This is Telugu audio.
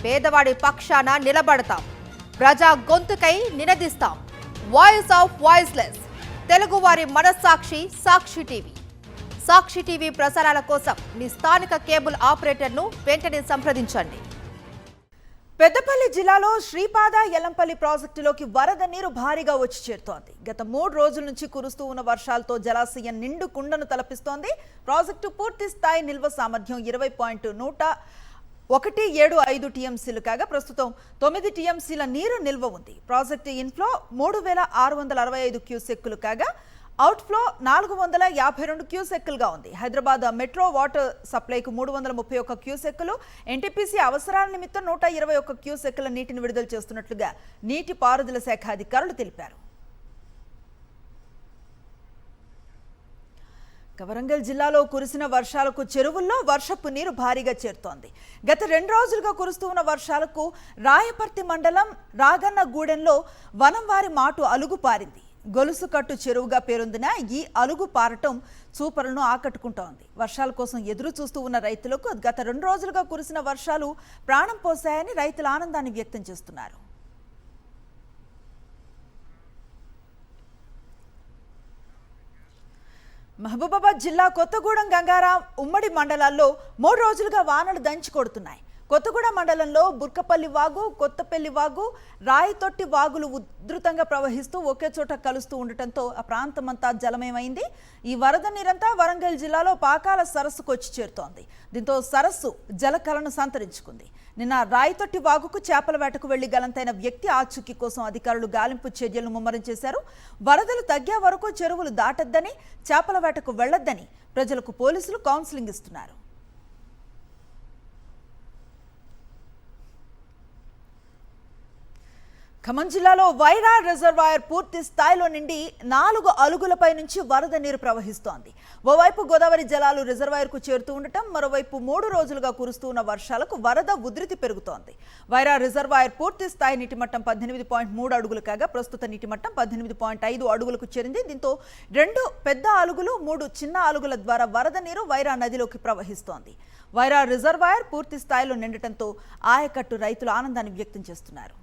పేదవాడి పక్షాన నిలబడతాం, ప్రజా గొంతుకై నినదిస్తాం. వాయిస్ ఆఫ్ వాయిస్లెస్, తెలుగువారి మనస్సాక్షి సాక్షి టీవీ. సాక్షి టీవీ ప్రసారాల కోసం మీ స్థానిక కేబుల్ ఆపరేటర్ను వెంటనే సంప్రదించండి. పెద్దపల్లి జిల్లాలో శ్రీపాద యలంపల్లి ప్రాజెక్టులోకి వరద నీరు భారీగా వచ్చి చేరుతోంది. గత 3 రోజుల నుంచి కురుస్తూ ఉన్న వర్షాలతో జలాశయం నిండు కుండను తలపిస్తోంది. ప్రాజెక్టు పూర్తి స్థాయి నిల్వ సామర్థ్యం 20.175 టీఎంసీలు కాగా ప్రస్తుతం 9 టీఎంసీల నీరు నిల్వ ఉంది. ప్రాజెక్టు ఇన్ఫ్లో 3665 క్యూసెక్కులు కాగా అవుట్ఫ్లో 452 క్యూసెక్కులుగా ఉంది. హైదరాబాద్ మెట్రో వాటర్ సప్లైకు 331 క్యూసెక్కులు, ఎన్టీపీసీ అవసరాల నిమిత్తం 121 క్యూసెక్కుల నీటిని విడుదల చేస్తున్నట్లుగా నీటి పారుదల శాఖ అధికారులు తెలిపారు. వరంగల్ జిల్లాలో కురిసిన వర్షాలకు చెరువుల్లో వర్షపు నీరు భారీగా చేరుతోంది. గత 2 రోజులుగా కురుస్తూ ఉన్న వర్షాలకు రాయపర్తి మండలం రాగన్నగూడెంలో వనంవారి మాటు అలుగు పారింది. గొలుసు కట్టు చెరువుగా పేరొందిన ఈ అలుగు పారటం చూపరులను ఆకట్టుకుంటోంది. వర్షాల కోసం ఎదురు చూస్తూ ఉన్న రైతులకు గత 2 రోజులుగా కురిసిన వర్షాలు ప్రాణం పోసాయని రైతులు ఆనందాన్ని వ్యక్తం చేస్తున్నారు. మహబూబాబాద్ జిల్లా కొత్తగూడెం, గంగారాం ఉమ్మడి మండలాల్లో 3 రోజులుగా వానలు దంచి కొడుతున్నాయి. కొత్తగూడెం మండలంలో బుర్కపల్లి వాగు, కొత్తపల్లి వాగు, రాయితొట్టి వాగులు ఉధృతంగా ప్రవహిస్తూ ఒకే చోట కలుస్తూ ఉండటంతో ఆ ప్రాంతమంతా జలమయమైంది. ఈ వరద నీరంతా వరంగల్ జిల్లాలో పాకాల సరస్సుకు వచ్చి చేరుతోంది. దీంతో సరస్సు జలకళను సంతరించుకుంది. నిన్న రాయితొట్టి వాగుకు చేపల వేటకు వెళ్లి గలంతైన వ్యక్తి ఆచూకీ కోసం అధికారులు గాలింపు చర్యలను ముమ్మరం చేశారు. వరదలు తగ్గే వరకు చెరువులు దాటొద్దని, చేపల వేటకు వెళ్లొద్దని ప్రజలకు పోలీసులు కౌన్సిలింగ్ ఇస్తున్నారు. ఖమ్మం జిల్లాలో వైరా రిజర్వాయర్ పూర్తి స్థాయిలో నిండి 4 అలుగులపై నుంచి వరద నీరు ప్రవహిస్తోంది. ఓవైపు గోదావరి జలాలు రిజర్వాయర్కు చేరుతూ ఉండటం, మరోవైపు 3 రోజులుగా కురుస్తూ ఉన్న వర్షాలకు వరద ఉధృతి పెరుగుతోంది. వైరా రిజర్వాయర్ పూర్తి స్థాయి నీటిమట్టం 18.3 అడుగులు కాగా ప్రస్తుత నీటిమట్టం 18.5 అడుగులకు చేరింది. దీంతో 2 పెద్ద అలుగులు, 3 చిన్న అలుగుల ద్వారా వరద నీరు వైరా నదిలోకి ప్రవహిస్తోంది. వైరా రిజర్వాయర్ పూర్తి స్థాయిలో నిండటంతో ఆయకట్టు రైతులు ఆనందాన్ని వ్యక్తం చేస్తున్నారు.